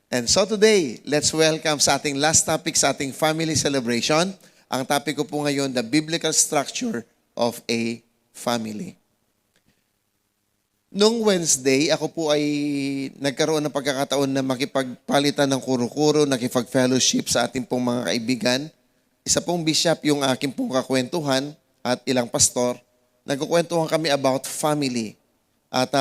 And so today, let's welcome sa ating last topic sa ating family celebration. Ang topic ko po ngayon, the biblical structure of a family. Nung Wednesday, ako po ay nagkaroon ng pagkakataon na makipagpalitan ng kuro-kuro, nakipag-fellowship sa ating pong mga kaibigan. Isa pong bishop yung aking pong kakwentuhan at ilang pastor. Nagkukwentuhan kami about family. At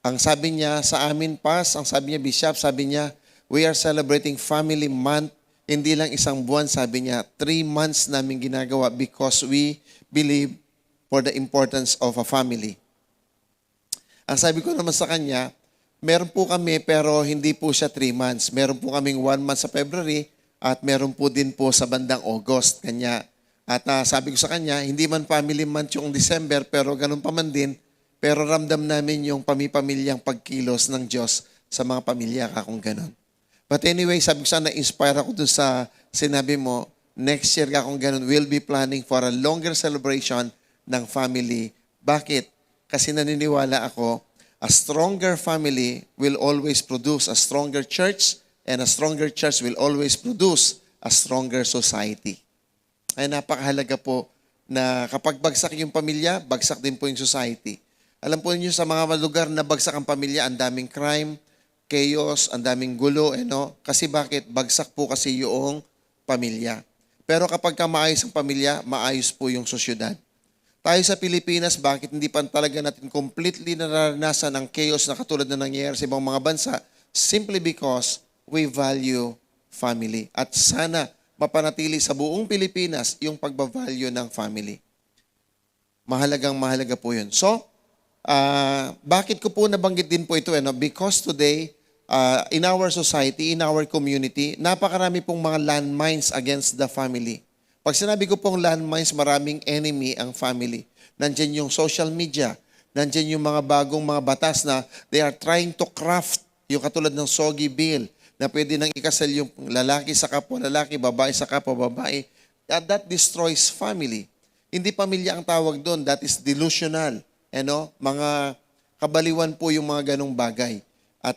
ang sabi niya sa amin, ang sabi niya, bishop, sabi niya, we are celebrating family month. Hindi lang isang buwan, sabi niya, 3 months namin ginagawa because we believe for the importance of a family. Ang sabi ko naman sa kanya, meron po kami pero hindi po siya 3 months. Meron po kaming 1 month sa February at meron po din po sa bandang August. Kanya. At sabi ko sa kanya, hindi man family month yung December pero ganun pa man din. Pero ramdam namin yung pamipamilyang pagkilos ng Diyos sa mga pamilya kung ganun. But anyway, sabi ko sana, na-inspire ako dun sa sinabi mo, next year kung ganun, we'll be planning for a longer celebration ng family. Bakit? Kasi naniniwala ako, a stronger family will always produce a stronger church and a stronger church will always produce a stronger society. Ay napakahalaga po na kapag bagsak yung pamilya, bagsak din po yung society. Alam po niyo sa mga lugar na bagsak ang pamilya, ang daming crime, chaos, ang daming gulo, Kasi bakit? Bagsak po kasi yung pamilya. Pero kapag maayos ang pamilya, maayos po yung sosyudad. Tayo sa Pilipinas, bakit hindi pa talaga natin completely nararanasan ang chaos na katulad na nangyayari sa ibang mga bansa? Simply because we value family. At sana mapanatili sa buong Pilipinas yung pagbavalue ng family. Mahalaga po yun. So, bakit ko po nabanggit din po ito? Because today, in our society, in our community, napakarami pong mga landmines against the family. Pag sinabi ko pong landmines, maraming enemy ang family. Nandiyan yung social media, nandiyan yung mga bagong mga batas na they are trying to craft yung katulad ng SOGI bill na pwede nang ikasal yung lalaki sa kapwa lalaki, babae sa kapwa babae. That destroys family. Hindi pamilya ang tawag doon, that is delusional. Mga kabaliwan po yung mga ganong bagay. At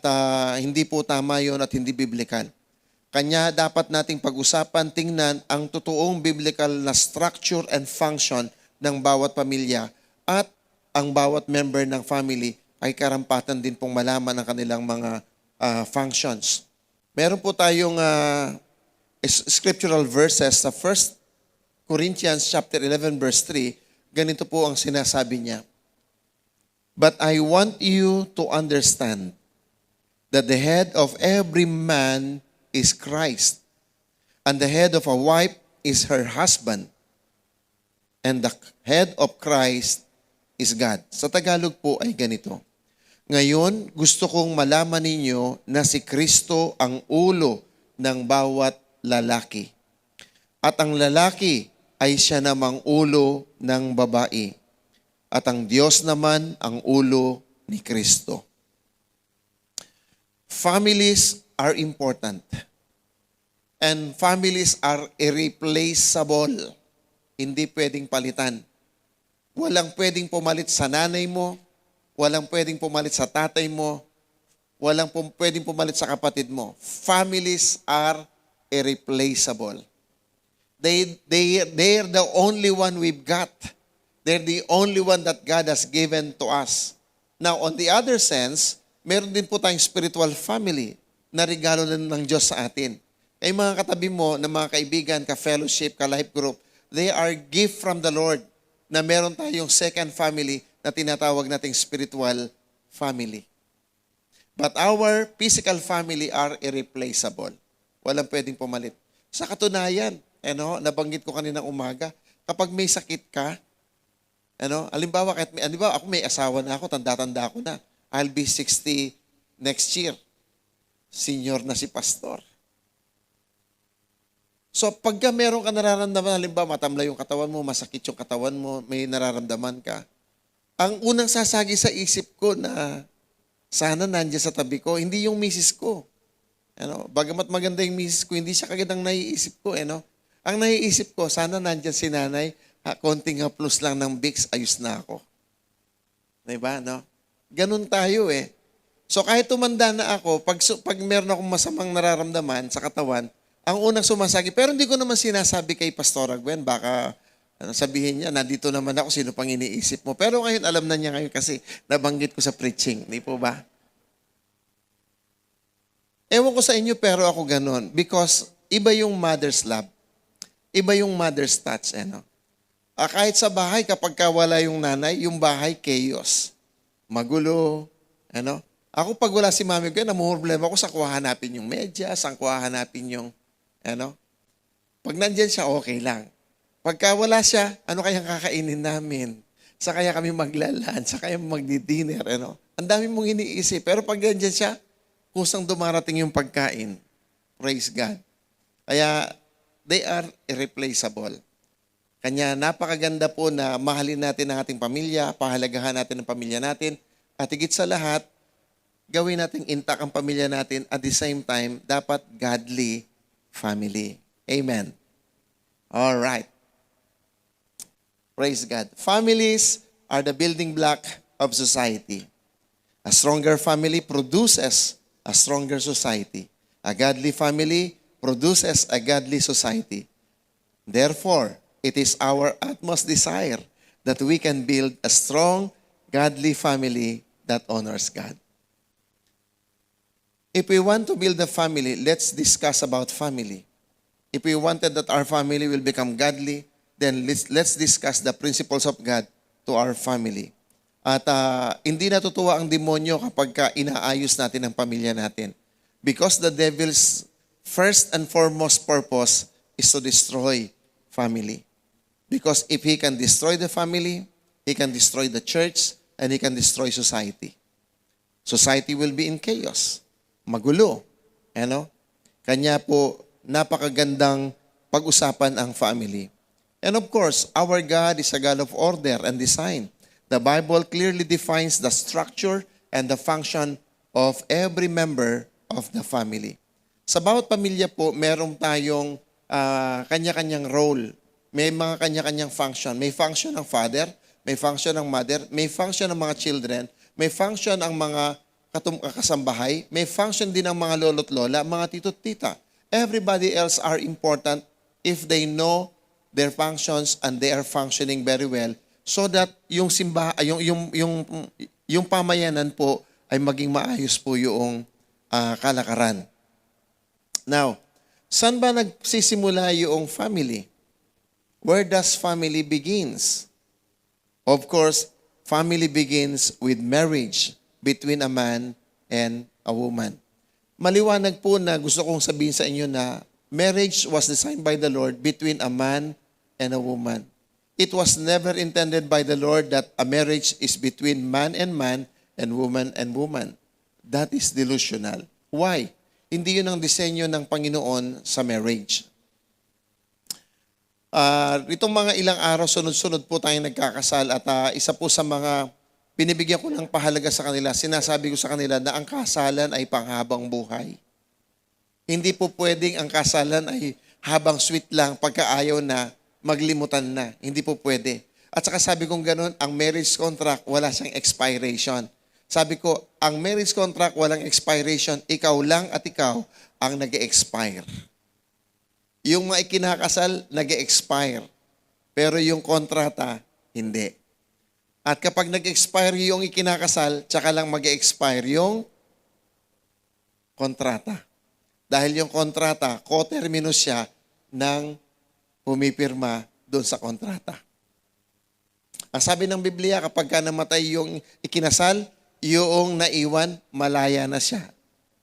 hindi po tama yon at hindi biblical. Kanya dapat nating pag-usapan, tingnan ang totoong biblical na structure and function ng bawat pamilya at ang bawat member ng family ay karampatan din pong malaman ang kanilang mga functions. Meron po tayong scriptural verses sa 1 Corinthians chapter 11 verse 3. Ganito po ang sinasabi niya. But I want you to understand that the head of every man is Christ, and the head of a wife is her husband, and the head of Christ is God. Sa Tagalog po ay ganito. Ngayon, gusto kong malaman ninyo na si Kristo ang ulo ng bawat lalaki. At ang lalaki ay siya namang ulo ng babae. At ang Diyos naman ang ulo ni Kristo. Families are important. And families are irreplaceable. Hindi pwedeng palitan. Walang pwedeng pumalit sa nanay mo, walang pwedeng pumalit sa tatay mo, walang pwedeng pumalit sa kapatid mo. Families are irreplaceable. They're the only one we've got. They're the only one that God has given to us. Now, on the other sense, meron din po tayong spiritual family na regalo ng Diyos sa atin. Kaya mga katabi mo, na mga kaibigan, ka-fellowship, ka-life group, they are gift from the Lord na meron tayong second family na tinatawag nating spiritual family. But our physical family are irreplaceable. Walang pwedeng pumalit. Sa katunayan, nabanggit ko kaninang umaga, kapag may sakit ka, halimbawa, ako may asawa na ako, tanda-tanda ako na. I'll be 60 next year. Senior na si pastor. So, pagka meron ka nararamdaman, halimbawa, matamlay yung katawan mo, masakit yung katawan mo, may nararamdaman ka, ang unang sasagi sa isip ko na sana nandiyan sa tabi ko, hindi yung misis ko. Bagamat maganda yung misis ko, hindi siya kagad ang naiisip ko. Ang naiisip ko, sana nandiyan si nanay, konting haplos lang ng Vicks, ayos na ako. Diba, no? Ganun tayo . So kahit tumanda na ako, pag meron akong masamang nararamdaman sa katawan, ang unang sumasagi, pero hindi ko naman sinasabi kay Pastora Gwen, baka sabihin niya, nandito naman ako, sino pang iniisip mo. Pero ngayon, alam na niya ngayon kasi nabanggit ko sa preaching. Hindi po ba? Ewan ko sa inyo, pero ako ganon. Because iba yung mother's love. Iba yung mother's touch. Kahit sa bahay, kapag wala yung nanay, yung bahay, chaos. Magulo. Ako pag wala si mami ko, namumroblema ako sa kuha hanapin yung medyas, ang kuha hanapin yung, pag nandyan siya, okay lang. Pagka wala siya, ano kayang kakainin namin? Sa kaya kami maglalan, sa kaya magdi-dinner, Ang dami mong iniisip. Pero pag nandyan siya, kusang dumarating yung pagkain. Praise God. Kaya, they are irreplaceable. Kanya napakaganda po na mahalin natin ang ating pamilya, pahalagahan natin ang pamilya natin, at higit sa lahat, gawin natin intact ang pamilya natin at the same time, dapat godly family. Amen. All right. Praise God. Families are the building block of society. A stronger family produces a stronger society. A godly family produces a godly society. Therefore, it is our utmost desire that we can build a strong, godly family that honors God. If we want to build a family, let's discuss about family. If we wanted that our family will become godly, then let's discuss the principles of God to our family. At hindi natutuwa ang demonyo kapag inaayos natin ang pamilya natin. Because the devil's first and foremost purpose is to destroy family. Because if he can destroy the family, he can destroy the church, and he can destroy society. Society will be in chaos. Magulo. Kanya po, napakagandang pag-usapan ang family. And of course, our God is a God of order and design. The Bible clearly defines the structure and the function of every member of the family. Sa bawat pamilya po, meron tayong kanya-kanyang role. May mga kanya-kanyang function. May function ng father, may function ng mother, may function ng mga children, may function ang mga kasambahay, may function din ng mga lolo't lola, mga tito't tita. Everybody else are important if they know their functions and they are functioning very well, so that yung yung pamayanan po ay maging maayos po yung kalakaran. Now, saan ba nagsisimula yung family? Where does family begins? Of course, family begins with marriage between a man and a woman. Maliwanag po na gusto kong sabihin sa inyo na marriage was designed by the Lord between a man and a woman. It was never intended by the Lord that a marriage is between man and woman. That is delusional. Why? Hindi yun ang disenyo ng Panginoon sa marriage. Itong mga ilang araw, sunod-sunod po tayong nagkakasal at isa po sa mga binibigyan ko ng pahalaga sa kanila, sinasabi ko sa kanila na ang kasalan ay panghabang buhay. Hindi po pwedeng ang kasalan ay habang sweet lang, pagkaayaw na, maglimutan na. Hindi po pwede. At saka sabi kong ganun, ang marriage contract, wala siyang expiration. Sabi ko, ang marriage contract, walang expiration. Ikaw lang at ikaw ang nag-expire. Yung mga ikinakasal, nag-expire. Pero yung kontrata, hindi. At kapag nag-expire yung ikinakasal, tsaka lang mag-expire yung kontrata. Dahil yung kontrata, co-terminus siya ng pumipirma doon sa kontrata. Ang sabi ng Biblia, kapag namatay yung ikinasal, yung naiwan, malaya na siya.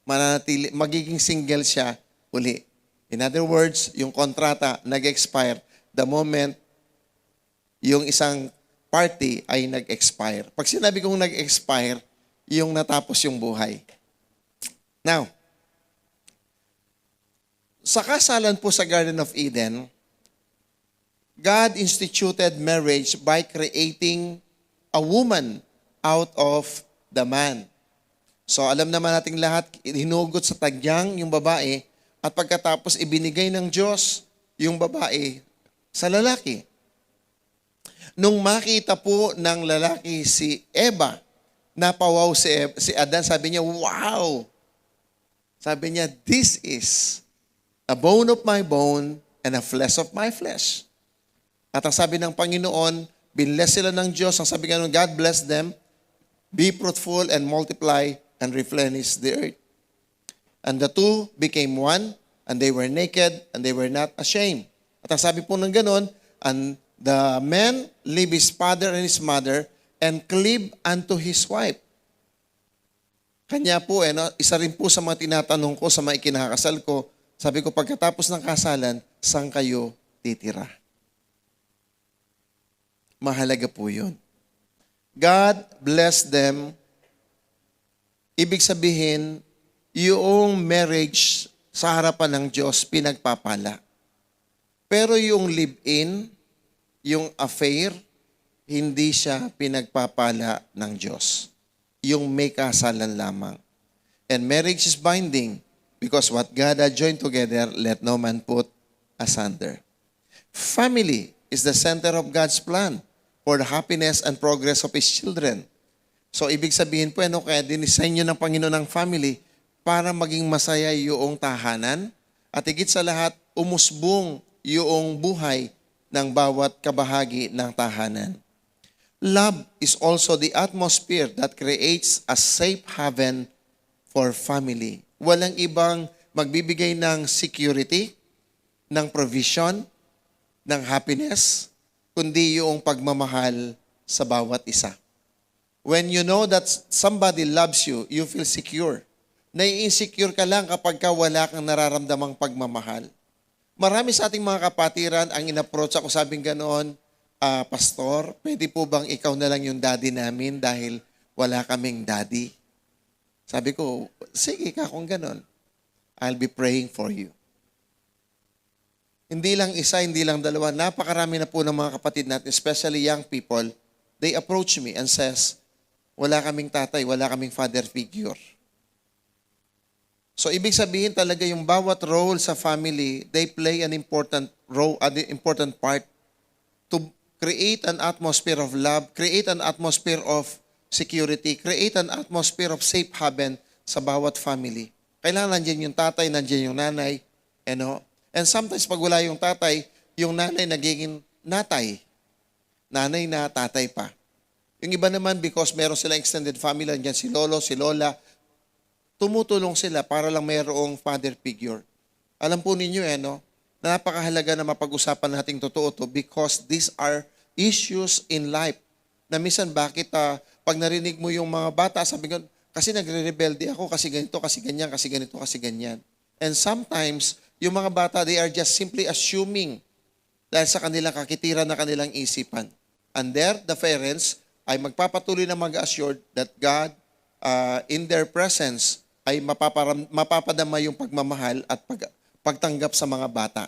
Mananatili, magiging single siya uli. In other words, yung kontrata nag-expire the moment yung isang party ay nag-expire. Pag sinabi kong nag-expire, yung natapos yung buhay. Now, sa kasalan po sa Garden of Eden, God instituted marriage by creating a woman out of the man. So alam naman nating lahat, hinugot sa tagyang yung babae at pagkatapos ibinigay ng Diyos yung babae sa lalaki. Nung makita po ng lalaki si Eva napawaw si Adan. Sabi niya, wow! Sabi niya, this is a bone of my bone and a flesh of my flesh. At ang sabi ng Panginoon, binless sila ng Diyos. Ang sabi nga, God bless them, be fruitful and multiply and replenish the earth. And the two became one, and they were naked, and they were not ashamed. At ang sabi po ng ganon, and the man leave his father and his mother, and cleave unto his wife. Kanya po, isa rin po sa mga tinatanong ko sa mga ikinakasal ko, sabi ko, pagkatapos ng kasalan, saan kayo titira? Mahalaga po yun. God bless them. Ibig sabihin, yung marriage sa harapan ng Diyos, pinagpapala. Pero yung live-in, yung affair, hindi siya pinagpapala ng Diyos. Yung may kasalan lamang. And marriage is binding because what God had joined together, let no man put asunder. Family is the center of God's plan for the happiness and progress of His children. So, ibig sabihin po, kaya dinisign nyo ng Panginoon ng family para maging masaya yung tahanan at higit sa lahat, umusbong yung buhay ng bawat kabahagi ng tahanan. Love is also the atmosphere that creates a safe haven for family. Walang ibang magbibigay ng security, ng provision, ng happiness, kundi yung pagmamahal sa bawat isa. When you know that somebody loves you, you feel secure. Nai-insecure ka lang kapag wala kang nararamdamang pagmamahal. Marami sa ating mga kapatiran ang in-approach ako, sabing ganoon, Pastor, pwede po bang ikaw na lang yung daddy namin dahil wala kaming daddy? Sabi ko, sige ka kung ganoon. I'll be praying for you. Hindi lang isa, hindi lang dalawa. Napakarami na po ng mga kapatid natin, especially young people, they approach me and says, wala kaming tatay, wala kaming father figure. So, ibig sabihin talaga yung bawat role sa family, they play an important role, an important part to create an atmosphere of love, create an atmosphere of security, create an atmosphere of safe haven sa bawat family. Kailangan nandiyan yung tatay, nandiyan yung nanay, And sometimes pag wala yung tatay, yung nanay nagiging natay. Nanay na tatay pa. Yung iba naman, because meron silang extended family, nandiyan si lolo, si lola, tumutulong sila para lang mayroong father figure. Alam po ninyo, napakahalaga na mapag-usapan nating totoo to because these are issues in life. Na minsan, bakit pag narinig mo yung mga bata, sabi ko, kasi nagre-rebelde ako, kasi ganito, kasi ganyan, kasi ganito, kasi ganyan. And sometimes, yung mga bata, they are just simply assuming dahil sa kanilang kakitiran na kanilang isipan. And there, the parents ay magpapatuloy na mag-assured that God, in their presence, ay mapapadama yung pagmamahal at pagtanggap sa mga bata.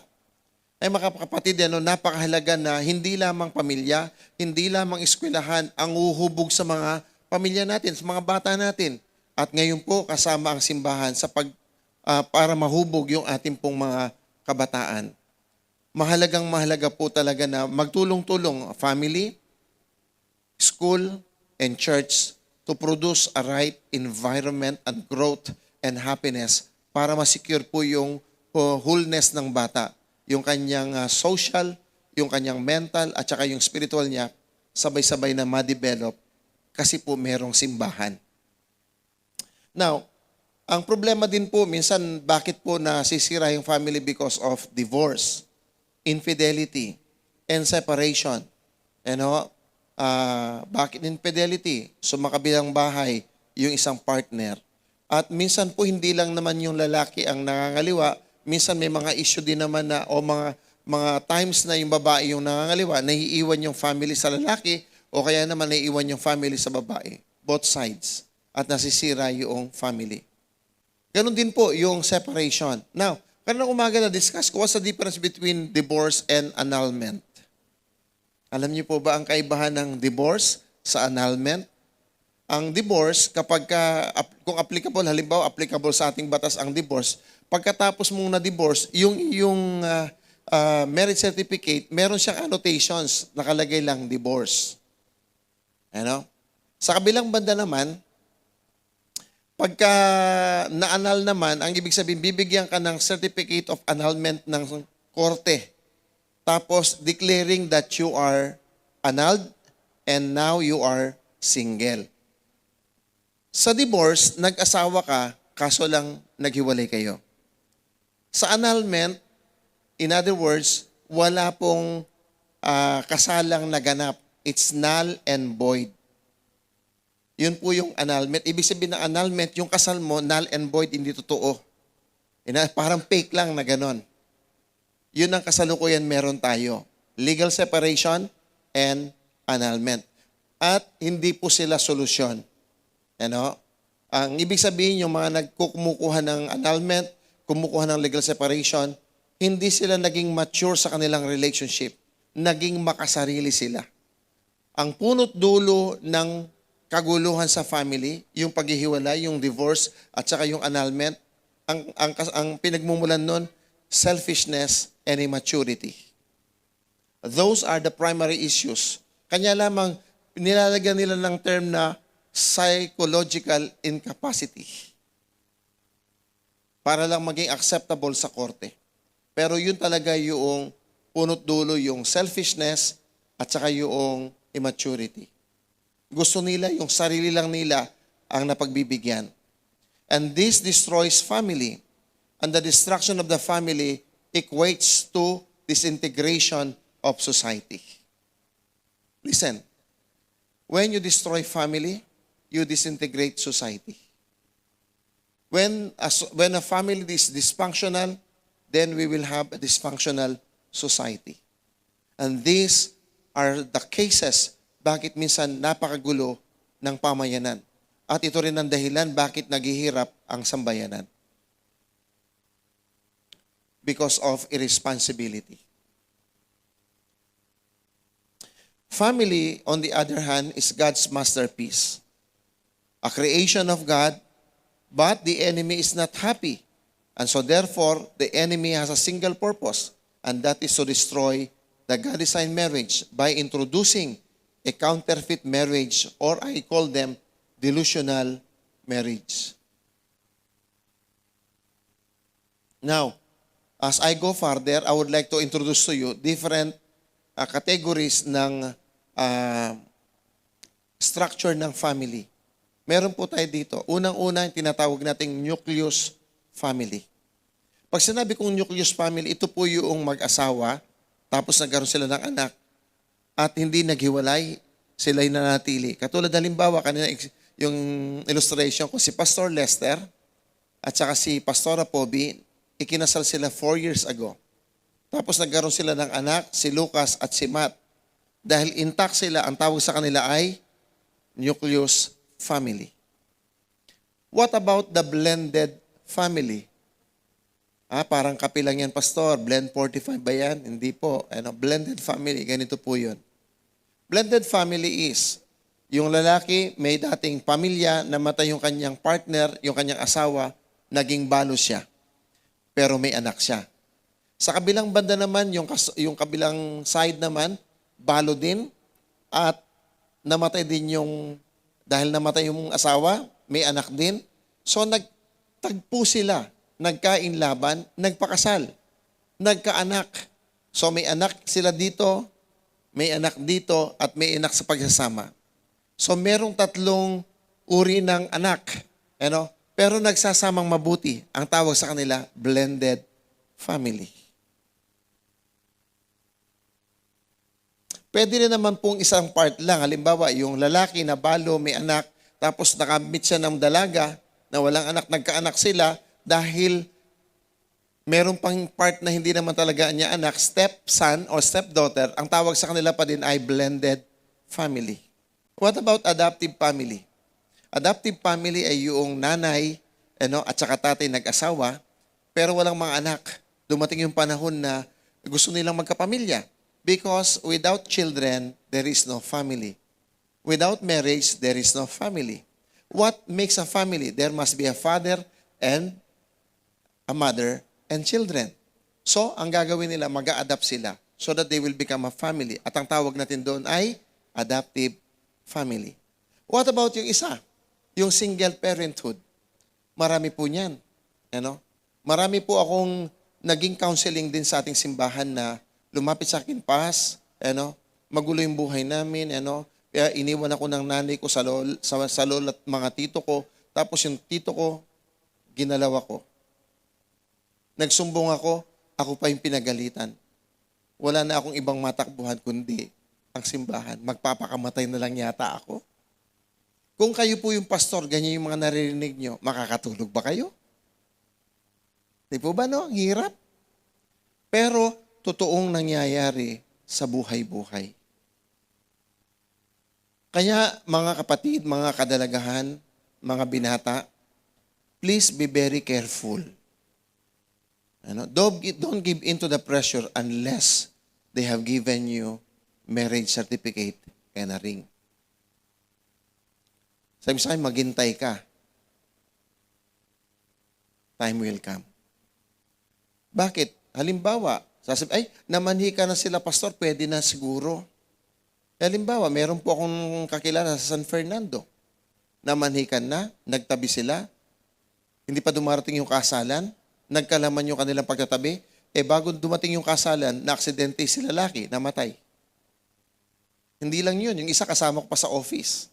Ay mga kapatid, napakahalaga na hindi lamang pamilya, hindi lamang eskwelahan ang uhubog sa mga pamilya natin, sa mga bata natin. At ngayon po, kasama ang simbahan sa para mahubog yung ating pong mga kabataan. Mahalaga po talaga na magtulong-tulong family, school, and church to produce a right environment and growth and happiness para masecure po yung wholeness ng bata. Yung kanyang social, yung kanyang mental, at saka yung spiritual niya, sabay-sabay na ma-develop kasi po merong simbahan. Now, ang problema din po, minsan, bakit po nasisira yung family because of divorce, infidelity, and separation. Bakit infidelity? Sumakabilang bahay yung isang partner. At minsan po, hindi lang naman yung lalaki ang nangangaliwa. Minsan may mga issue din naman na, o mga times na yung babae yung nangangaliwa, naiiwan yung family sa lalaki, o kaya naman naiiwan yung family sa babae. Both sides. At nasisira yung family. Ganon din po yung separation. Now, kanina umaga na-discuss ko, what's the difference between divorce and annulment? Alam niyo po ba ang kaibahan ng divorce sa annulment? Ang divorce, kung applicable, halimbawa applicable sa ating batas ang divorce, pagkatapos mong na-divorce, yung marriage certificate, meron siyang annotations, nakalagay lang divorce. Sa kabilang banda naman, pagka na-annul naman, ang ibig sabihin, bibigyan ka ng certificate of annulment ng korte. Tapos, declaring that you are annulled and now you are single. Sa divorce, nag-asawa ka, kaso lang naghiwalay kayo. Sa annulment, in other words, wala pong kasalang naganap. It's null and void. Yun po yung annulment. Ibig sabihin ng annulment, yung kasal mo, null and void, hindi totoo. Parang fake lang na ganon. Yun ang kasalukuyan meron tayo. Legal separation and annulment. At hindi po sila solusyon. Ang ibig sabihin, yung mga nagkukumukuha ng annulment, kumukuha ng legal separation, hindi sila naging mature sa kanilang relationship. Naging makasarili sila. Ang punot dulo ng kaguluhan sa family, yung paghihiwalay, yung divorce, at saka yung annulment, ang pinagmumulan nun, selfishness and immaturity. Those are the primary issues. Kanya lamang, nilalagyan nila ng term na psychological incapacity para lang maging acceptable sa korte. Pero yun talaga yung punot dulo, yung selfishness at saka yung immaturity. Gusto nila, yung sarili lang nila ang napagbibigyan. And this destroys family. And the destruction of the family equates to disintegration of society. Listen, when you destroy family, you disintegrate society. When a family is dysfunctional, then we will have a dysfunctional society. And these are the cases bakit minsan napakagulo ng pamayanan. At ito rin ang dahilan bakit naghihirap ang sambayanan. Because of irresponsibility. Family, on the other hand, is God's masterpiece. A creation of God, but the enemy is not happy. And so therefore, the enemy has a single purpose, and that is to destroy the God-designed marriage by introducing a counterfeit marriage, or I call them delusional marriage. Now, as I go further, I would like to introduce to you different categories ng structure ng family. Meron po tayo dito. Unang-una, tinatawag nating nucleus family. Pag sinabi kong nucleus family, ito po yung mag-asawa, tapos nagkaroon sila ng anak, at hindi naghiwalay, sila'y nanatili. Katulad halimbawa, kanina yung illustration ko, si Pastor Lester at saka si Pastora Poby, ikinasal sila 4 years ago. Tapos nagkaroon sila ng anak, si Lucas at si Matt. Dahil intact sila, ang tawag sa kanila ay nucleus family. What about the blended family? Parang kape lang yan, Pastor. Blend 45 ba yan? Hindi po. Blended family, ganito po yun. Blended family is, yung lalaki may dating pamilya, namatay yung kanyang partner, yung kanyang asawa, naging balo siya. Pero may anak siya. Sa kabilang banda naman, yung kabilang side naman, balo din, at namatay din dahil namatay yung asawa, may anak din. So nagtagpo sila, nagkainlaban, nagpakasal, nagkaanak. So may anak sila dito, may anak dito, at may anak sa pagsasama. So merong 3 uri ng anak. Pero nagsasamang mabuti. Ang tawag sa kanila, blended family. Pwede rin naman pong isang part lang. Halimbawa, yung lalaki na balo, may anak, tapos nakamit siya ng dalaga na walang anak, nagkaanak sila dahil meron pang part na hindi naman talaga niya anak, stepson or stepdaughter, ang tawag sa kanila pa din ay blended family. What about adoptive family? Adoptive family ay yung nanay at saka tatay nag-asawa, pero walang mga anak. Dumating yung panahon na gusto nilang magkapamilya. Because without children, there is no family. Without marriage, there is no family. What makes a family? There must be a father and a mother and children. So, ang gagawin nila, mag-a-adapt sila so that they will become a family. At ang tawag natin doon ay adoptive family. What about yung isa? Yung single parenthood. Marami po niyan. Ano? Marami po akong naging counseling din sa ating simbahan na lumapit sa akin, Pas, magulo yung buhay namin, kaya iniwan ako ng nanay ko sa lola at mga tito ko, tapos yung tito ko, ginalaw ako. Nagsumbong ako pa yung pinagalitan. Wala na akong ibang matakbuhan kundi ang simbahan. Magpapakamatay na lang yata ako. Kung kayo po yung pastor, ganyan yung mga naririnig nyo, makakatulog ba kayo? Di po ba, no? Ang hirap. Pero, totoong nangyayari sa buhay-buhay. Kaya, mga kapatid, mga kadalagahan, mga binata, please be very careful. Don't give into the pressure unless they have given you marriage certificate and a ring. Sabi sa akin, maghintay ka. Time will come. Bakit? Halimbawa, sasabi, namanhi ka na sila, pastor, pwede na siguro. Halimbawa, meron po akong kakilala sa San Fernando. Namanhikan na, nagtabi sila, hindi pa dumarating yung kasalan, nagkalaman yung kanilang pagtatabi, bago dumating yung kasalan, na-aksidente si lalaki, namatay. Hindi lang yun, yung isa kasama ko pa sa office.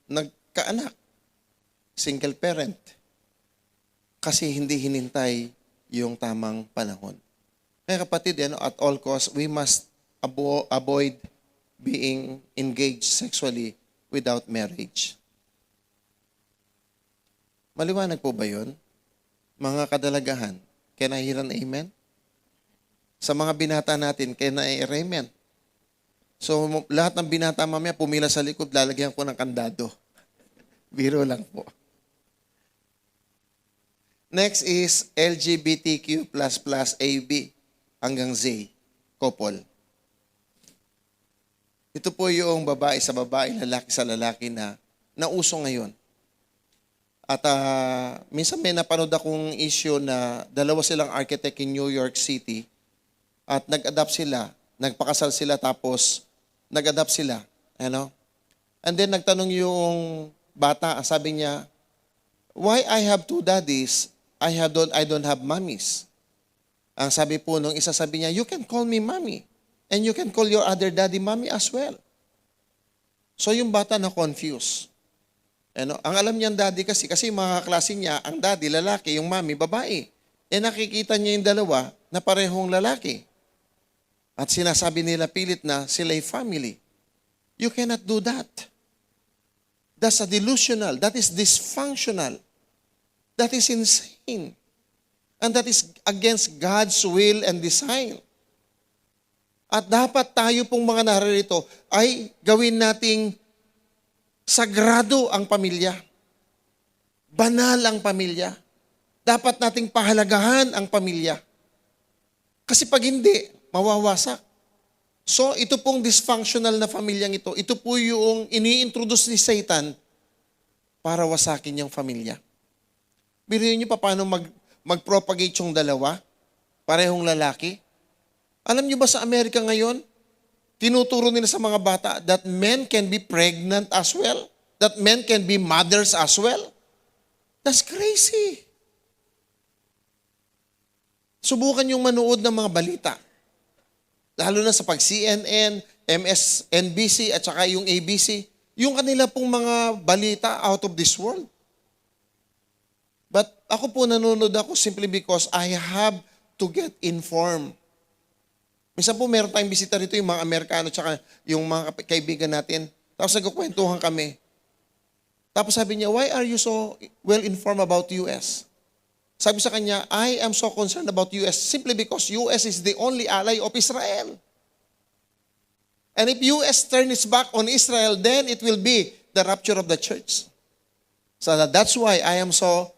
Nagkaanak, single parent, kasi hindi hinintay yung tamang panahon. Kaya kapatid, at all costs, we must avoid being engaged sexually without marriage. Maliwanag po ba yun? Mga kadalagahan, can I hear an amen? Sa mga binata natin, can I hear amen? So, lahat ng binata mamaya, pumila sa likod, lalagyan ko ng kandado. Biro lang po. Next is LGBTQ++ AB hanggang Z, couple. Ito po yung babae sa babae, lalaki sa lalaki na nauso ngayon. At minsan may napanood akong issue na dalawa silang architect in New York City at nag-adapt sila, nagpakasal sila tapos nag-adapt sila. And then nagtanong yung bata, sabi niya, why I have two daddies, I don't have mommies. Ang sabi po nung isa, sabi niya, you can call me mommy. And you can call your other daddy mommy as well. So yung bata na confused. Ang alam niyang daddy kasi mga klase niya, ang daddy lalaki, yung mommy babae. Nakikita niya yung dalawa na parehong lalaki. At sinasabi nila pilit na sila'y family. You cannot do that. That's a delusional. That is dysfunctional. That is insane. And that is against God's will and design. At dapat tayo pong mga naririto ay gawin nating sagrado ang pamilya. Banal ang pamilya. Dapat nating pahalagahan ang pamilya. Kasi pag hindi, mawawasak. So, ito pong dysfunctional na pamilyang ito po yung ini-introduce ni Satan para wasakin yung pamilya. Birihin niyo pa paano mag-propagate yung dalawa, parehong lalaki. Alam niyo ba sa Amerika ngayon, tinuturo nila sa mga bata that men can be pregnant as well, that men can be mothers as well. That's crazy. Subukan yung manood ng mga balita. Lalo na sa pag CNN, MSNBC at saka yung ABC, yung kanila pong mga balita out of this world. But ako po nanonood ako simply because I have to get informed. Minsan po meron tayong bisita rito yung mga Amerikano at saka yung mga kaibigan natin. Tapos nagkukwentuhan kami. Tapos sabi niya, why are you so well informed about US? Sabi sa kanya, I am so concerned about US simply because US is the only ally of Israel. And if US turns its back on Israel, then it will be the rapture of the church. So that's why I am so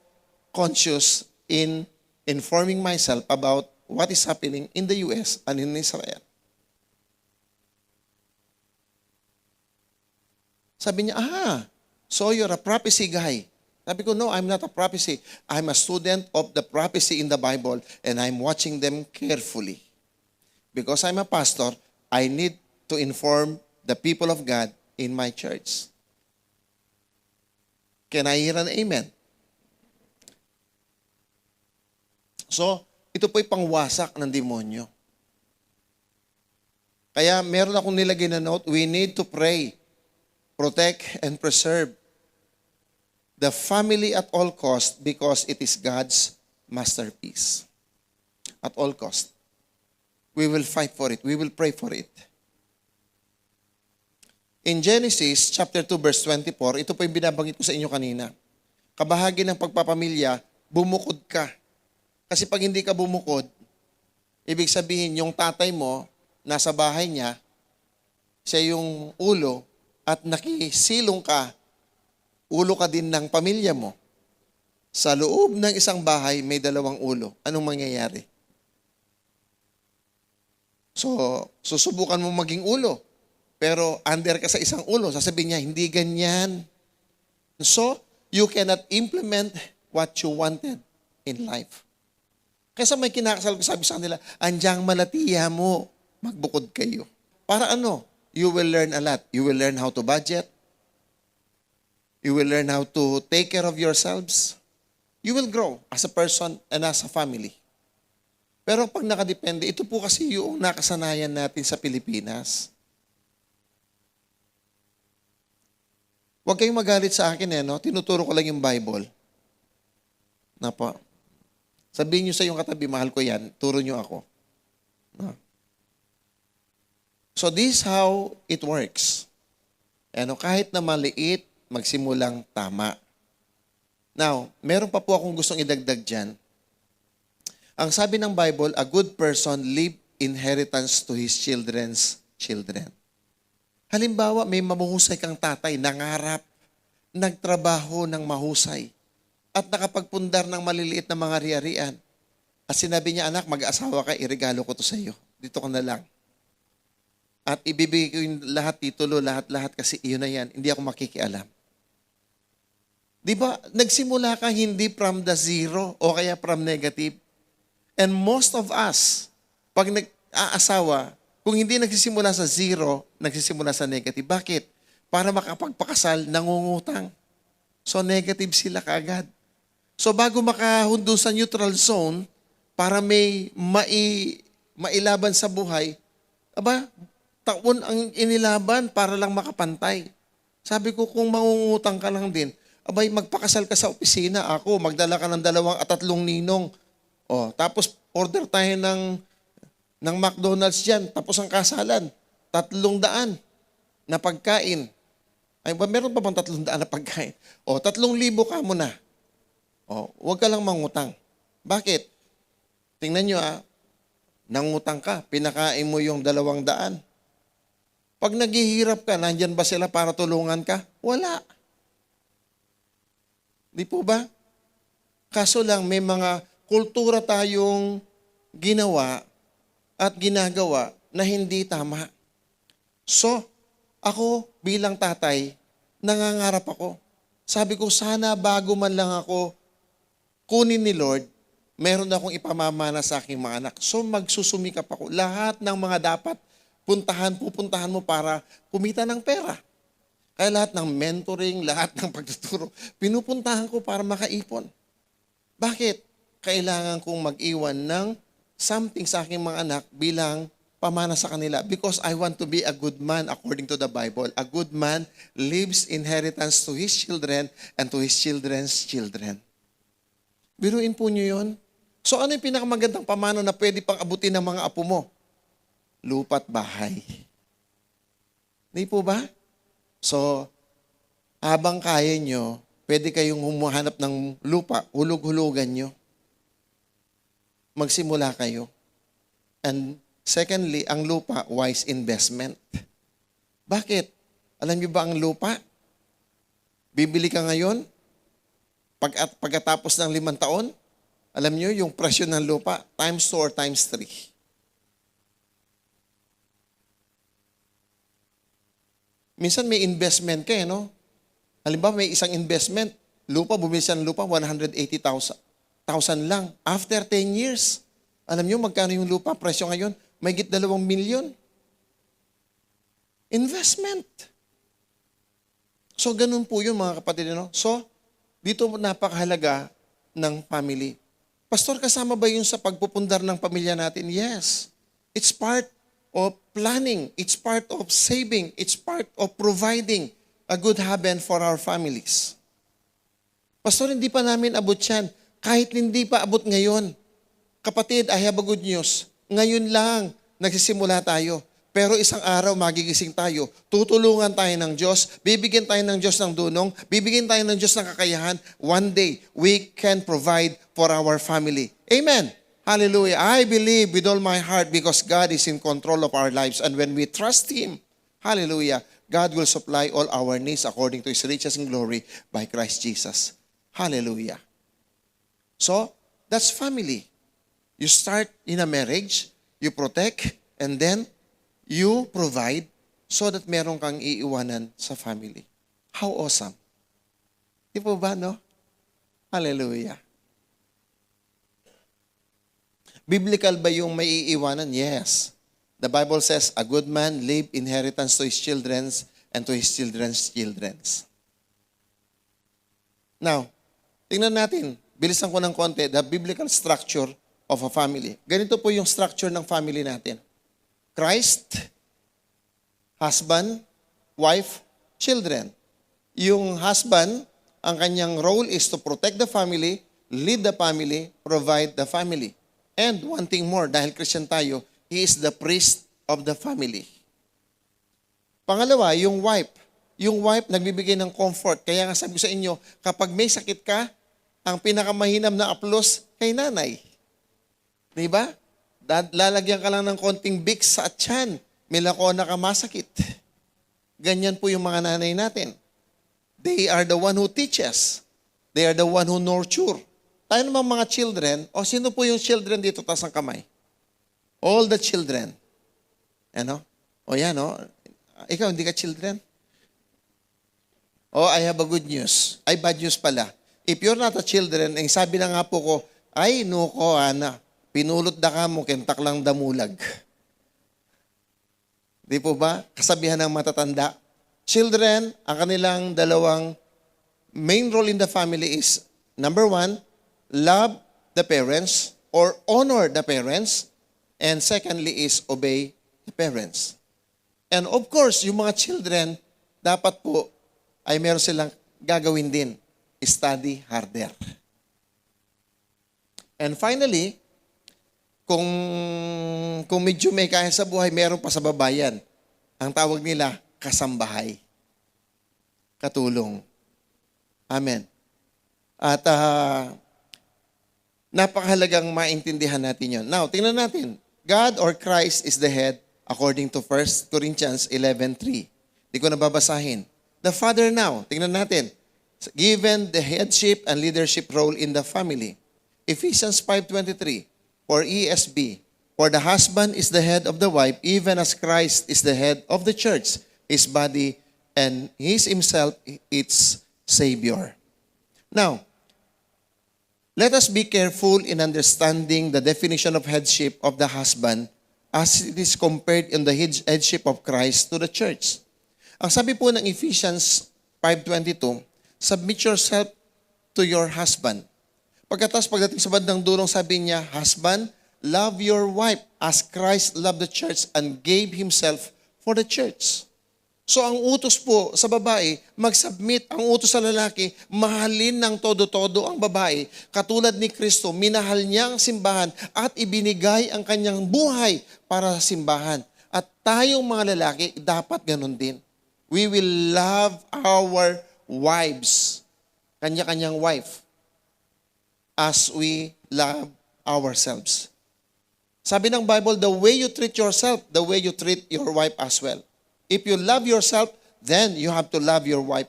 conscious in informing myself about what is happening in the US and in Israel. Sabi niya, so you're a prophecy guy. Sabi ko, no, I'm not a prophecy. I'm a student of the prophecy in the Bible and I'm watching them carefully. Because I'm a pastor, I need to inform the people of God in my church. Can I hear an amen? So, ito po'y pangwasak ng demonyo. Kaya meron akong nilagay na note, we need to pray, protect, and preserve the family at all cost because it is God's masterpiece. At all cost. We will fight for it. We will pray for it. In Genesis chapter 2 verse 24, ito po yung binabanggit ko sa inyo kanina. Kabahagi ng pagpapamilya, bumukod ka. Kasi pag hindi ka bumukod, ibig sabihin yung tatay mo, nasa bahay niya, siya yung ulo, at nakisilong ka, ulo ka din ng pamilya mo. Sa loob ng isang bahay, may dalawang ulo. Anong mangyayari? So, susubukan mo maging ulo. Pero under ka sa isang ulo, sasabihin niya, hindi ganyan. So, you cannot implement what you wanted in life. Kaya may kinakasal ko, sabi sa kanila, andyang malatiya mo, magbukod kayo. Para ano? You will learn a lot. You will learn how to budget. You will learn how to take care of yourselves. You will grow as a person and as a family. Pero pag nakadepende, ito po kasi yung nakasanayan natin sa Pilipinas. Huwag kayong magalit sa akin no? Tinuturo ko lang yung Bible. Na po. Sabihin nyo sa iyong katabi, mahal ko yan, turo nyo ako. No? So this how it works. Kahit na maliit, magsimulang tama. Now, meron pa po akong gustong idagdag dyan. Ang sabi ng Bible, a good person leave inheritance to his children's children. Halimbawa, may mamuhusay kang tatay, nangarap, nagtrabaho ng mahusay, at nakapagpundar ng maliliit na mga ari-arian. At sinabi niya, anak, mag-asawa ka, iregalo ko to sa iyo. Dito ka na lang. At ibibigay ko yung lahat, titulo, lahat-lahat, kasi iyon na yan. Hindi ako makikialam. Di ba, nagsimula ka hindi from the zero o kaya from negative. And most of us, pag nag-aasawa, kung hindi nagsisimula sa zero, nagsisimula sa negative. Bakit? Para makapagpakasal, nangungutang. So negative sila kaagad. So bago makahundo sa neutral zone, para may mailaban sa buhay, taon ang inilaban para lang makapantay. Sabi ko, kung mangungutang ka lang din, magpakasal ka sa opisina, ako, magdala ka ng 2 at 3 ninong. Tapos order tayo ng McDonald's dyan, tapos ang kasalan, 300 na pagkain. Meron pa bang 300 na pagkain? 3,000 ka muna. Huwag ka lang mangutang. Bakit? Tingnan nyo nangutang ka, pinakain mo yung 200. Pag naghihirap ka, nandyan ba sila para tulungan ka? Wala. Di po ba? Kaso lang, may mga kultura tayong ginawa at ginagawa na hindi tama. So, ako bilang tatay, nangangarap ako. Sabi ko, sana bago man lang ako kunin ni Lord, meron akong ipamamana sa aking mga anak. So, magsusumikap ako. Lahat ng mga dapat pupuntahan mo para kumita ng pera. Kaya lahat ng mentoring, lahat ng pagtuturo, pinupuntahan ko para makaipon. Bakit? Kailangan kong mag-iwan ng something sa aking mga anak bilang pamana sa kanila because I want to be a good man according to the Bible. A good man leaves inheritance to his children and to his children's children. Biruin po nyo yun. So ano yung pinakamagandang pamana na pwede pang abutin ng mga apo mo? Lupa't bahay. Di po ba? So, habang kaya nyo, pwede kayong humuhanap ng lupa, hulog-hulugan nyo. Magsimula kayo. And secondly, ang lupa, wise investment. Bakit? Alam niyo ba ang lupa? Bibili ka ngayon, pagkatapos ng 5 taon, alam niyo yung presyo ng lupa, times 2 or times 3. Minsan may investment ka, no? Halimbawa, may isang investment, bumili siya ng lupa, 180,000 lang. After 10 years, alam niyo magkano yung lupa, presyo ngayon? mahigit 2 milyon. Investment. So, ganun po yun mga kapatid. No? So, dito napakahalaga ng family. Pastor, kasama ba yun sa pagpupundar ng pamilya natin? Yes. It's part of planning. It's part of saving. It's part of providing a good haven for our families. Pastor, hindi pa namin abot yan. Kahit hindi pa abot ngayon. Kapatid, I have a good news. Ngayon lang, nagsisimula tayo. Pero isang araw, magigising tayo. Tutulungan tayo ng Diyos. Bibigyan tayo ng Diyos ng dunong. Bibigyan tayo ng Diyos ng kakayahan. One day, we can provide for our family. Amen. Hallelujah. I believe with all my heart because God is in control of our lives. And when we trust Him, hallelujah, God will supply all our needs according to His riches and glory by Christ Jesus. Hallelujah. So, that's family. You start in a marriage, you protect, and then you provide so that meron kang iiwanan sa family. How awesome. Di po ba, no? Hallelujah. Biblical ba yung may iiwanan? Yes. The Bible says, a good man leave inheritance to his children and to his children's children. Now, tingnan natin, bilisan ko ng konti, the biblical structure of a family. Ganito po yung structure ng family natin. Christ, husband, wife, children. Yung husband, ang kanyang role is to protect the family, lead the family, provide the family. And one thing more, dahil Christian tayo, he is the priest of the family. Pangalawa, yung wife. Yung wife, nagbibigay ng comfort. Kaya nga sabi ko sa inyo, kapag may sakit ka, ang pinakamahinam na aplos kay nanay. Diba? Lalagyan ka lang ng konting Vicks sa tiyan. May lakona ka masakit. Ganyan po yung mga nanay natin. They are the one who teaches. They are the one who nurture. Tayo naman mga children, sino po yung children dito? Taas ang kamay. All the children. Ano? Yan, ikaw, hindi ka children? I have a good news. Ay, bad news pala. If you're not a children, sabi na nga po ko, ay, nuko, ana, pinulot da ka mo, kentak lang damulag. Di po ba? Kasabihan ng matatanda. Children, ang kanilang dalawang main role in the family is, number 1, love the parents or honor the parents. And secondly is obey the parents. And of course, yung mga children, dapat po ay meron silang gagawin din. Study harder. And finally, kung medyo may kaya sa buhay, meron pa sa babayan. Ang tawag nila, kasambahay. Katulong. Amen. At napakahalagang maintindihan natin yon. Now, tingnan natin. God or Christ is the head according to 1 Corinthians 11:3. Di ko nababasahin. The father now, tingnan natin. Given the headship and leadership role in the family. Ephesians 5:23. For ESB, for the husband is the head of the wife, even as Christ is the head of the church, his body, and he himself its Savior. Now, let us be careful in understanding the definition of headship of the husband as it is compared in the headship of Christ to the church. Ang sabi po ng Ephesians 5:22, submit yourself to your husband. Pagkatapos pagdating sa bandang dulong, sabi niya, husband, love your wife as Christ loved the church and gave Himself for the church. So ang utos po sa babae, mag-submit. Ang utos sa lalaki, mahalin ng todo-todo ang babae. Katulad ni Kristo, minahal niya ang simbahan at ibinigay ang kanyang buhay para sa simbahan. At tayong mga lalaki, dapat ganun din. We will love our wives, kanya-kanyang wife, as we love ourselves. Sabi ng Bible, the way you treat yourself, the way you treat your wife as well. If you love yourself, then you have to love your wife.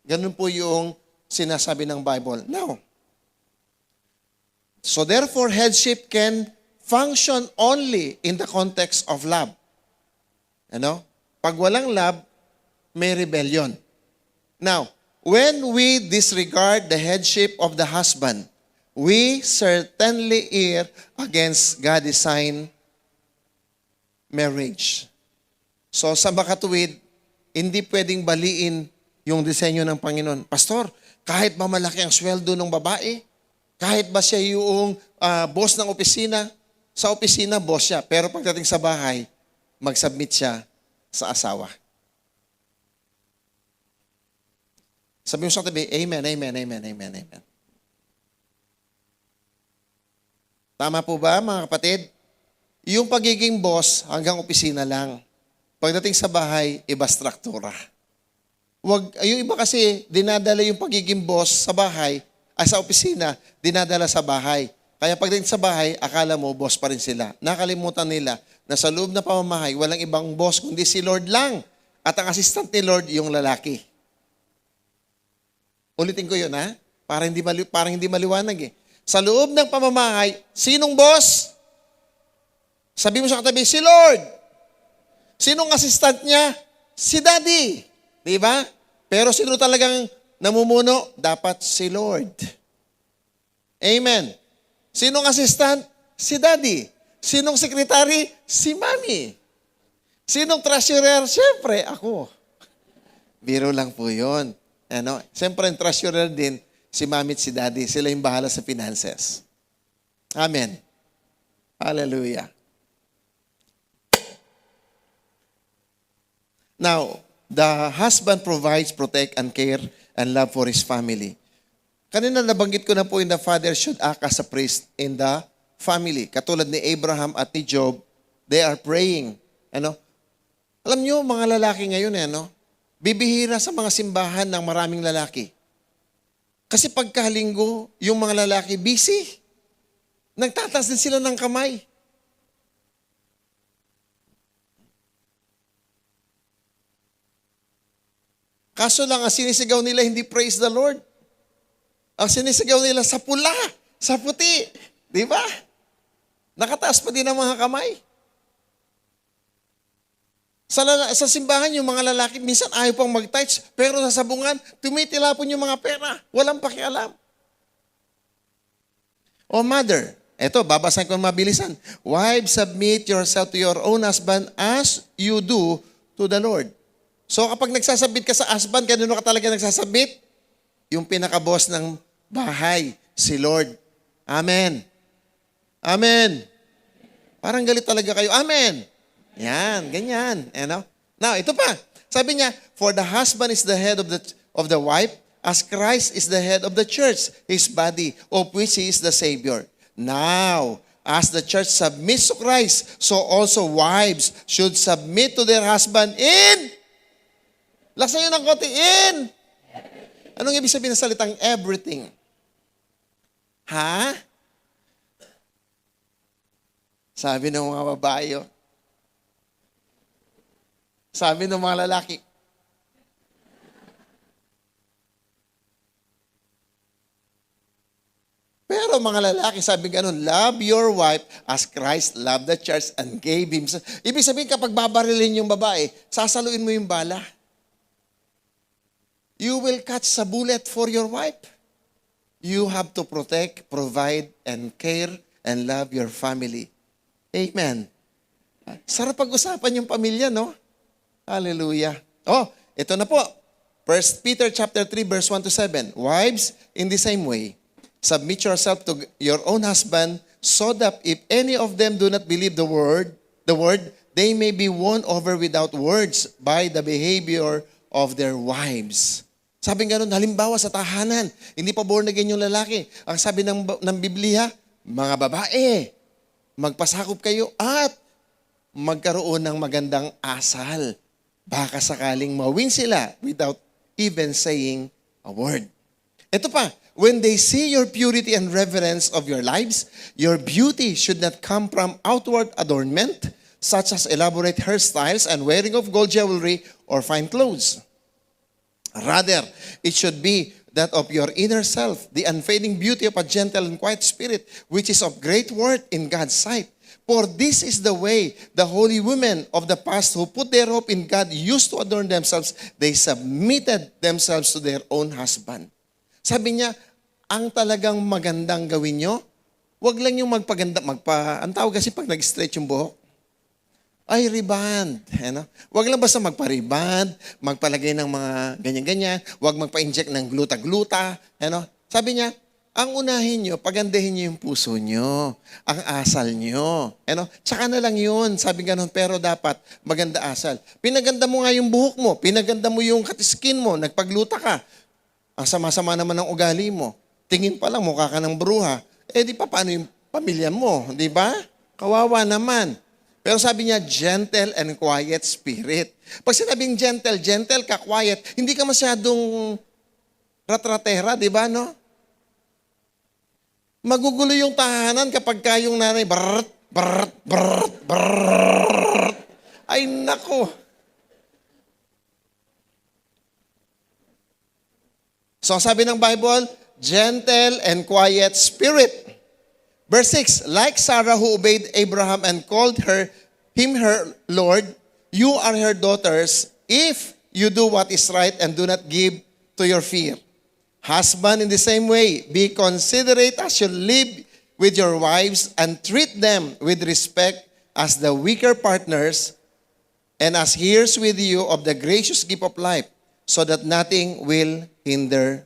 Ganun po yung sinasabi ng Bible. Now, so therefore, headship can function only in the context of love. Ano? Pag walang love, may rebellion. Now, when we disregard the headship of the husband, we certainly err against God's design marriage. So sa makatuwid, hindi pwedeng baliin yung disenyo ng Panginoon. Pastor, kahit ba malaki ang sweldo ng babae, kahit ba siya yung boss ng opisina, sa opisina boss siya, pero pagdating sa bahay, mag-submit siya sa asawa. Sabi mo sa tabi, amen, amen, amen, amen, amen. Tama po ba, mga kapatid? Yung pagiging boss, hanggang opisina lang. Pagdating sa bahay, iba struktura. Yung iba kasi, dinadala yung pagiging boss sa bahay, sa opisina, dinadala sa bahay. Kaya pagdating sa bahay, akala mo, boss pa rin sila. Nakalimutan nila na sa loob na pamamahay, walang ibang boss, kundi si Lord lang. At ang assistant ni Lord, yung lalaki. Ulitin ko yun, ha? Para hindi maliwanag eh. Sa loob ng pamamahay, sinong boss? Sabi mo sa katabi, si Lord. Sinong assistant niya? Si Daddy. Di ba? Pero sino talagang namumuno? Dapat si Lord. Amen. Sinong assistant? Si Daddy. Sinong secretary? Si Mommy. Sinong treasurer? Siyempre, ako. Biro lang po yun. Siyempre, ang treasurer din, si Mommy at si Daddy. Sila yung bahala sa finances. Amen. Hallelujah. Now, the husband provides, protect, and care and love for his family. Kanina nabanggit ko na po the father should act as a priest in the family. Katulad ni Abraham at ni Job, they are praying. Alam nyo, mga lalaki ngayon, bibihira sa mga simbahan ng maraming lalaki. Kasi pagkalinggo, yung mga lalaki busy. Nagtataas din sila ng kamay. Kaso lang, ang sinisigaw nila hindi praise the Lord. Ang sinisigaw nila sa pula, sa puti. Di ba? Nakataas pa din ang mga kamay. Sa simbahan, yung mga lalaki, minsan ayaw pang mag-tithes, pero sa sabungan, tumitilapon yung mga pera. Walang pakialam. O mother, eto, babasahin ko mabilisan. Wives, submit yourself to your own husband as you do to the Lord. So kapag nagsasabit ka sa husband, kanino ka talaga nagsasabit? Yung pinaka-boss ng bahay, si Lord. Amen. Amen. Parang galit talaga kayo. Amen. Yan, ganyan. Now, ito pa. Sabi niya, for the husband is the head of the wife, as Christ is the head of the church, his body, of which he is the Savior. Now, as the church submits to Christ, so also wives should submit to their husband in... Laksan nyo ng konti, in. Anong ibig sabihin ng salitang everything? Ha? Sabi ng mga babae, sabi ng mga lalaki, pero mga lalaki, sabi ganun, love your wife as Christ loved the church and gave himself. Ibig sabihin, kapag babarilin yung babae, sasaluin mo yung bala. You will catch a bullet for your wife. You have to protect, provide, and care, and love your family. Amen. Sarap pag-usapan yung pamilya, no? Hallelujah. Oh, ito na po. 1 Peter chapter 3, verse 1 to 7. Wives, in the same way, submit yourself to your own husband, so that if any of them do not believe the word, they may be won over without words by the behavior of their wives. Sabi nga nun, halimbawa sa tahanan, hindi pa born again yung lalaki. Ang sabi ng Biblia, mga babae, magpasakop kayo at magkaroon ng magandang asal. Baka sakaling mawin sila without even saying a word. Ito pa, when they see your purity and reverence of your lives, your beauty should not come from outward adornment, such as elaborate hairstyles and wearing of gold jewelry or fine clothes. Rather, it should be that of your inner self, the unfading beauty of a gentle and quiet spirit, which is of great worth in God's sight. For this is the way the holy women of the past who put their hope in God used to adorn themselves. They submitted themselves to their own husband. Sabi niya, ang talagang magandang gawin nyo, wag lang yung magpaganda, ang tawag kasi pag nag-stretch yung buhok, Ay, reband. Ano? Huwag lang basta magpa-reband, magpalagay ng mga ganyan-ganyan, huwag magpa-inject ng gluta-gluta. Ano? Sabi niya, ang unahin nyo, pagandahin nyo yung puso nyo, ang asal nyo. Ano? Tsaka na lang yun, sabi ganun, pero dapat maganda asal. Pinaganda mo nga yung buhok mo, pinaganda mo yung katiskin mo, nagpagluta ka. Ang sama-sama naman ng ugali mo. Tingin pa lang, mukha ka ng bruha. Eh di pa, paano yung pamilya mo? Di ba? Kawawa naman. Pero sabi niya, gentle and quiet spirit. Pag sinabing gentle ka, quiet, hindi ka masyadong ratratera, di ba, no? Magugulo yung tahanan kapag kayong nanay, brrrt, brrrt, brrrt, brrrt. Ay, nako. So, sabi ng Bible, gentle and quiet spirit. Verse 6, like Sarah who obeyed Abraham and called him her Lord, you are her daughters if you do what is right and do not give to your fear. Husband, in the same way, be considerate as you live with your wives and treat them with respect as the weaker partners and as heirs with you of the gracious gift of life, so that nothing will hinder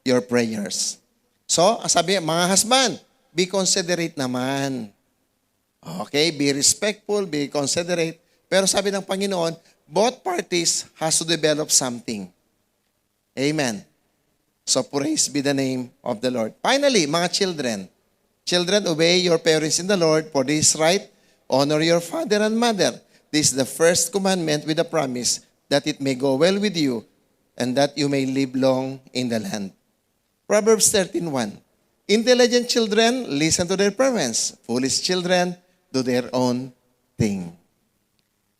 your prayers. So, sabi, mga husband, be considerate naman. Okay? Be respectful, be considerate. Pero sabi ng Panginoon, both parties has to develop something. Amen. So praise be the name of the Lord. Finally, mga children. Children, obey your parents in the Lord, for this is right. Honor your father and mother. This is the first commandment with a promise that it may go well with you and that you may live long in the land. Proverbs 13:1. Intelligent children listen to their parents. Foolish children do their own thing.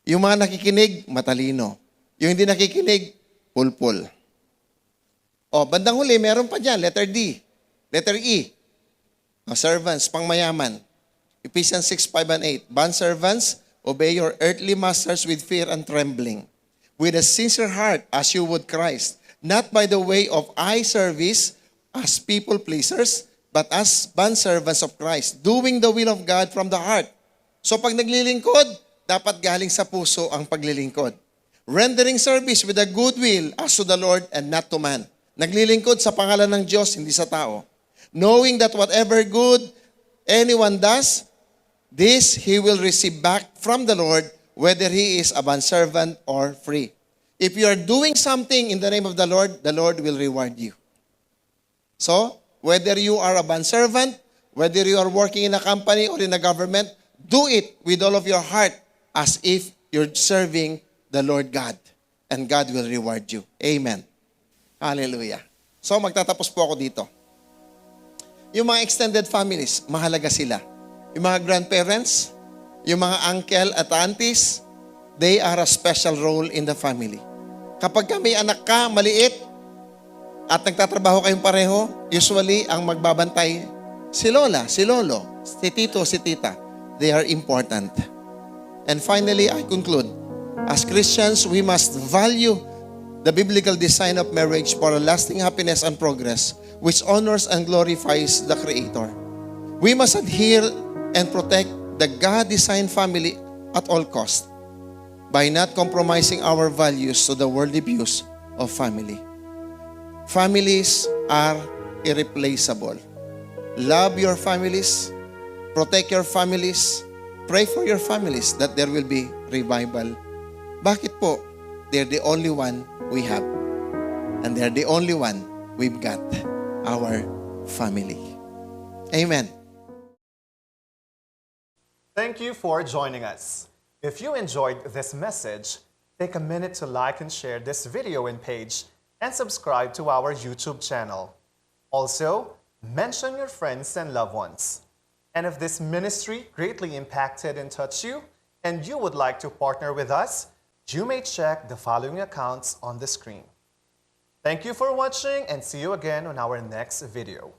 Yung mga nakikinig, matalino. Yung hindi nakikinig, pulpul. O, bandang huli, meron pa dyan, letter D. Letter E. Servants, pangmayaman. Ephesians 6:5 and 8. Bondservants, obey your earthly masters with fear and trembling, with a sincere heart as you would Christ, not by the way of eye service as people pleasers, but as bondservants of Christ, doing the will of God from the heart. So pag naglilingkod, dapat galing sa puso ang paglilingkod. Rendering service with a good will as to the Lord and not to man. Naglilingkod sa pangalan ng Diyos, hindi sa tao. Knowing that whatever good anyone does, this he will receive back from the Lord, whether he is a bondservant or free. If you are doing something in the name of the Lord will reward you. So, whether you are a bondservant, whether you are working in a company or in a government, do it with all of your heart as if you're serving the Lord God. And God will reward you. Amen. Hallelujah. So magtatapos po ako dito. Yung mga extended families, mahalaga sila. Yung mga grandparents, yung mga uncle at aunties, they are a special role in the family. Kapag may anak ka, maliit, at nagtatrabaho kayong pareho, usually ang magbabantay si lola, si lolo, si tito, si tita. They are important. And finally, I conclude. As Christians, we must value the biblical design of marriage for a lasting happiness and progress, which honors and glorifies the Creator. We must adhere and protect the God-designed family at all costs by not compromising our values to the worldly views of family. Families are irreplaceable. Love your families, protect your families, pray for your families that there will be revival. Bakit po? They're the only one we have. And they're the only one we've got, our family. Amen. Thank you for joining us. If you enjoyed this message, take a minute to like and share this video and page and subscribe to our YouTube channel. Also, mention your friends and loved ones. And if this ministry greatly impacted and touched you, and you would like to partner with us, you may check the following accounts on the screen. Thank you for watching and see you again on our next video.